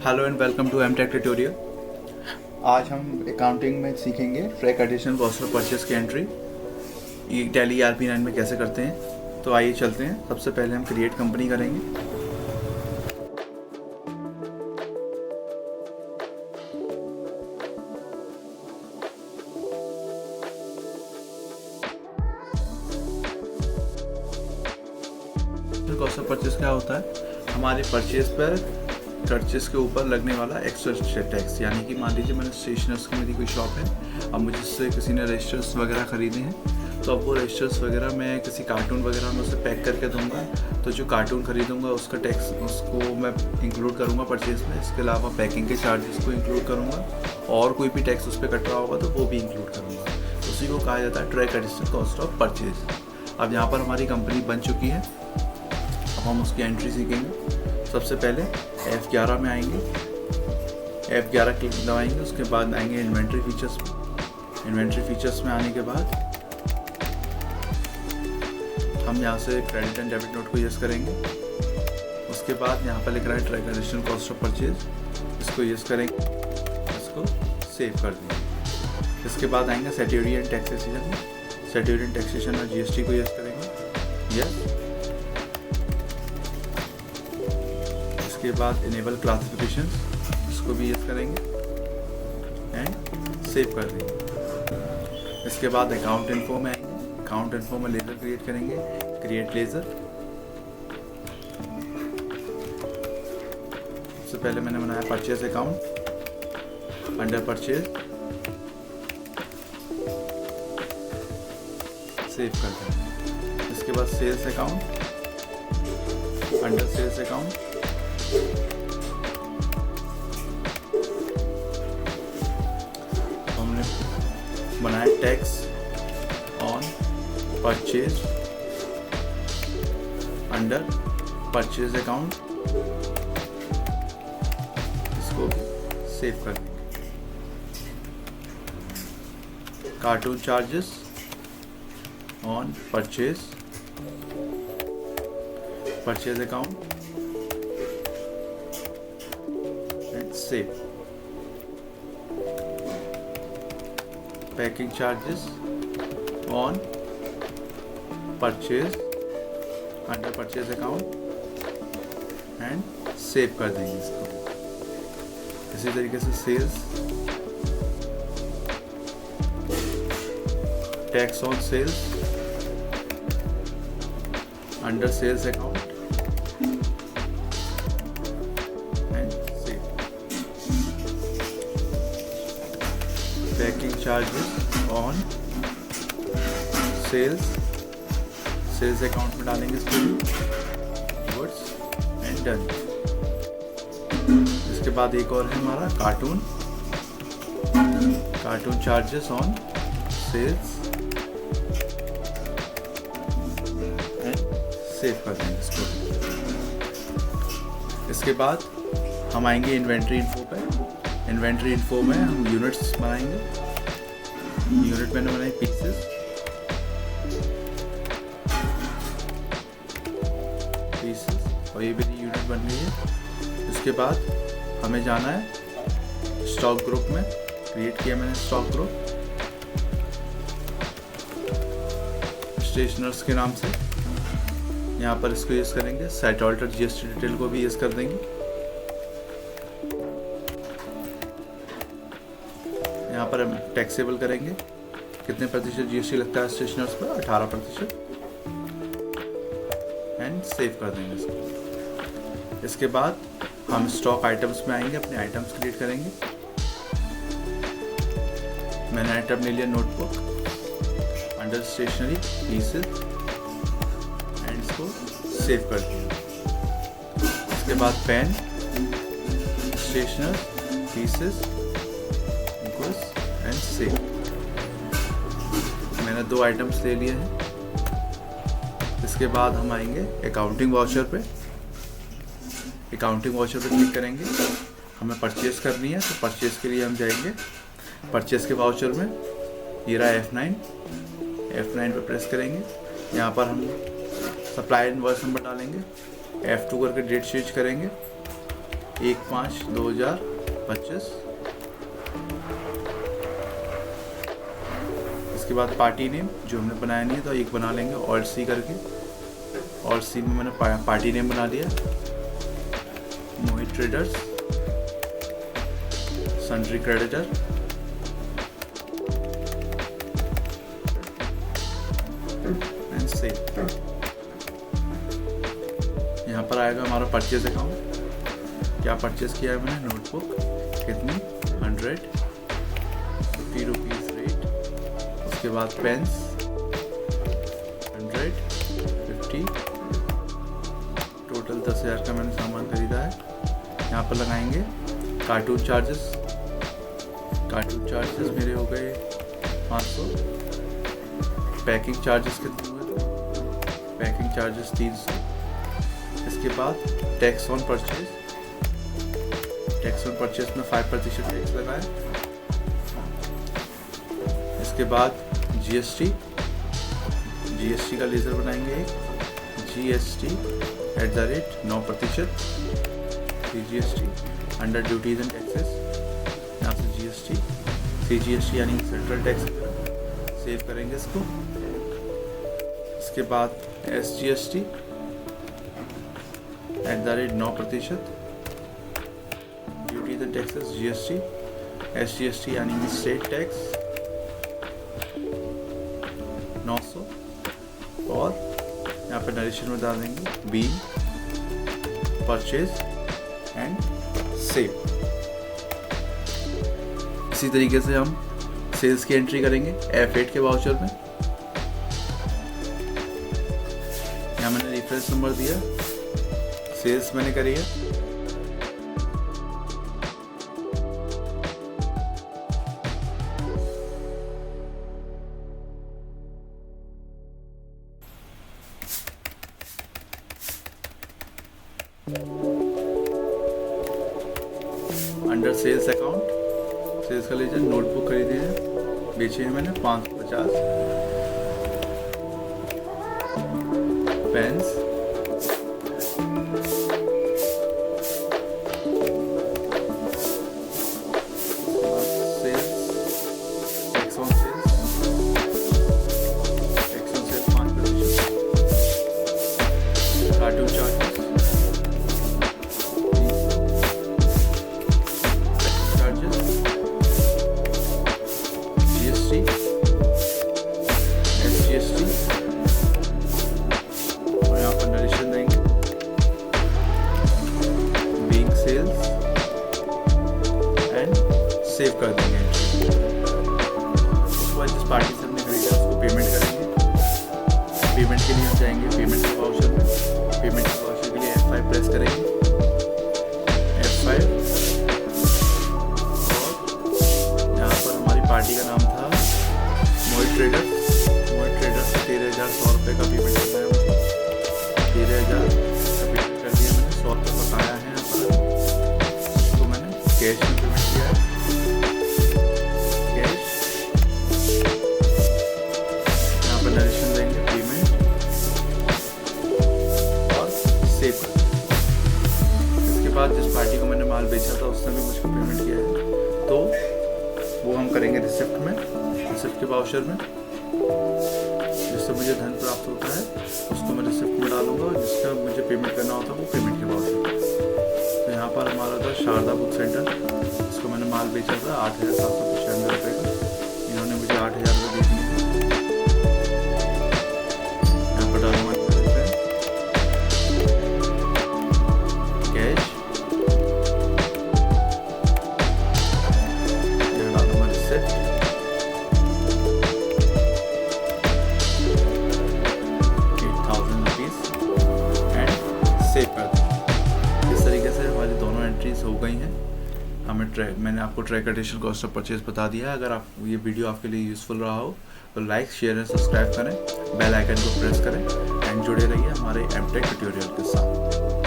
Hello and welcome to M tech tutorial. आज हम accounting में सीखेंगे track addition cost of purchase की एंट्री ये टैली ERP9 में कैसे करते हैं। तो आइए चलते हैं। सबसे पहले हम क्रिएट कंपनी करेंगे। कॉस्ट ऑफ परचेस क्या होता है? हमारे परचेस के ऊपर लगने वाला एक्स्ट्रा टैक्स। यानी कि मान लीजिए मैंने स्टेशनर्स की मेरी कोई शॉप है, अब मुझसे किसी ने रजिस्टर्स वगैरह ख़रीदे हैं, तो अब वो रजिस्टर्स वगैरह मैं किसी कार्टून वगैरह में उसे पैक करके दूंगा। तो जो कार्टून ख़रीदूंगा उसका टैक्स उसको मैं इंक्लूड करूंगा परचेस में। इसके अलावा पैकिंग के चार्जेस को इंक्लूड करूंगा और कोई भी टैक्स उस पर कट रहा होगा तो वो भी इंक्लूड करूँगा। उसी को कहा जाता है track addition cost of purchase. अब यहाँ पर हमारी कंपनी बन चुकी है। अब हम उसकी एंट्री सीखेंगे। सबसे पहले F11 में आएंगे, F11 क्लिक दबाएंगे। उसके बाद आएंगे इन्वेंट्री फीचर्स में। इन्वेंट्री फीचर्स में आने के बाद हम यहाँ से क्रेडिट एंड डेबिट नोट को यूज़ करेंगे। उसके बाद यहाँ पर लिख रहा है track addition cost of purchase, इसको यूज़ करेंगे, इसको सेव कर देंगे। इसके बाद आएंगे स्टैट्यूटरी एंड टैक्सेशन में। स्टैट्यूटरी एंड टैक्सेशन और GST को यूज़ करेंगे, यस। इसके बाद इनेबल क्लासिफिकेशन, इसको भी यूज़ करेंगे एंड सेव कर देंगे। इसके बाद अकाउंट इन्फो में आएंगे। अकाउंट इन्फो में लेजर क्रिएट करेंगे, क्रिएट लेजर। सबसे पहले मैंने बनाया purchase account, under purchase, save कर देंगे। इसके बाद sales account, under sales account, हमने बनाया tax on purchase, under purchase account, इसको सेव कर देंगे। Cartoon charges on purchase account and save. Packing charges on purchase, under purchase account and save कर देंगे इसको। इसी तरीके से sales, tax on sales, under sales account and save. Packing charges on sales account में डालेंगे इसको, गुड्स एंड डन। इसके बाद एक और है हमारा cartoon charges on sales and save कर देंगे इसको। इसके बाद हम आएंगे इन्वेंट्री इन्फो पे। इन्वेंट्री इन्फो में हम यूनिट्स बनाएंगे। यूनिट मैंने बनाई पीसेस, और ये मेरी यूनिट बन गई है। इसके बाद हमें जाना है स्टॉक ग्रुप में। क्रिएट किया मैंने स्टॉक ग्रुप स्टेशनर्स के नाम से। यहाँ पर इसको यूज़ करेंगे। सेट ऑल्टर GST डिटेल को भी यूज़ कर देंगे। यहाँ पर हम टैक्सेबल करेंगे, कितने प्रतिशत GST लगता है स्टेशनर्स पर, 18%, एंड सेव कर देंगे इसको। इसके बाद हम स्टॉक आइटम्स में आएंगे, अपने आइटम्स क्रिएट करेंगे। मैंने आइटम ले लिया notebook, under stationery pieces and इसको सेव कर दिया। इसके बाद pen, stationer, pieces, goods and save. मैंने 2 आइटम्स ले लिए हैं। इसके बाद हम आएंगे अकाउंटिंग वाउचर पे। अकाउंटिंग वाउचर पे क्लिक करेंगे। हमें परचेस करनी है, तो परचेस के लिए हम जाएंगे परचेस के वाउचर में। ये रहा F9 पे प्रेस करेंगे। यहाँ पर हम सप्लाई इनवॉइस नंबर डालेंगे, F2 करके डेट चेंज करेंगे, 1/5/2025। इसके बाद पार्टी नेम जो हमने बनाया नहीं है तो एक बना लेंगे ऑल्ट सी करके। ऑल्ट सी में मैंने पार्टी नेम बना लिया, Mohit traders, sundry creditor, and save. यहाँ पर आएगा हमारा परचेज अकाउंट, क्या परचेज किया है मैंने, नोटबुक कितनी 150 रुपीज़ रेट। उसके बाद पेन्स 150, टोटल 10,000 का मैंने सामान खरीदा है। यहाँ पर लगाएंगे कार्टून चार्जेस। कार्टून चार्जेस मेरे हो गए 500। पैकिंग चार्जेस कितने हुए, पैकिंग चार्जेस 300। इसके बाद tax on purchase, tax on purchase में 5% टैक्स लगाए। इसके बाद जीएसटी, जीएसटी का लेजर बनाएंगे एक, GST @ 9%, CGST under duties and taxes, यहाँ से GST, CGST यानी सेंट्रल टैक्स, सेव करेंगे इसको। इसके बाद SGST @ 9%, duties and taxes GST, SGST यानी स्टेट टैक्स 900। और यहाँ पे नरेशन में डाल देंगे बीइंग, परचेज एंड सेव। इसी तरीके से हम सेल्स की एंट्री करेंगे F8 के वाउचर में। यहाँ मैंने रेफरेंस नंबर दिया, सेल्स मैंने करी है। अंडर सेल्स अकाउंट, सेल्स का लीजिए, नोटबुक खरीदी है, बेची है मैंने 550। Pens, sales, tax on sales, tax on sales 5%, cartoon charges, और यहाँ पर नरेशन देंगे बीइंग सेल्स एंड सेव कर देंगे। उसके बाद जिस पार्टी से हमने खरीदा उसको पेमेंट करेंगे। पेमेंट के लिए हम जाएंगे पेमेंट के वाउचर में, पेमेंट के वाउचर के लिए F5 प्रेस करेंगे, F5। और यहाँ पर हमारी पार्टी का नाम था मोहित ट्रेडर्स। मोहित ट्रेडर्स से 13,100 रुपये का पेमेंट करना है मुझे। 13,000 का पेमेंट कर दिया मैंने, 100 रुपये बकाया है यहाँ पर, तो मैंने कैश में पेमेंट किया है, कैश। यहाँ पर नरेशन देंगे पेमेंट और सेव कर। इसके बाद जिस पार्टी को मैंने माल बेचा था उसने भी मुझको पेमेंट किया है, तो वो हम करेंगे रिसिप्ट में, रिसिप्ट के वाउचर में। जिससे मुझे धन प्राप्त होता है उसको मैं रिसिप्ट में डालूंगा, और जिसका मुझे पेमेंट करना होता है वो पेमेंट के वाउचर। तो यहाँ पर हमारा था शारदा बुक सेंटर, इसको मैंने माल बेचा था 8,795 रुपये का, इन्होंने मुझे 8,000 रुपये दे दिए। यहाँ पर डालूंगा कैश, यहाँ डालूंगा रिसिप्ट, 8,000 रुपीज़ एंड सेव कर दें। इस तरीके से हमारी दोनों एंट्रीज हो गई हैं। मैंने आपको ट्रांसपोर्टेशन कॉस्ट ऑफ परचेज बता दिया है। अगर आप ये वीडियो आपके लिए यूज़फुल रहा हो तो लाइक, शेयर एंड सब्सक्राइब करें, बेल आइकन को प्रेस करें एंड जुड़े रहिए हमारे एमटेक ट्यूटोरियल के साथ।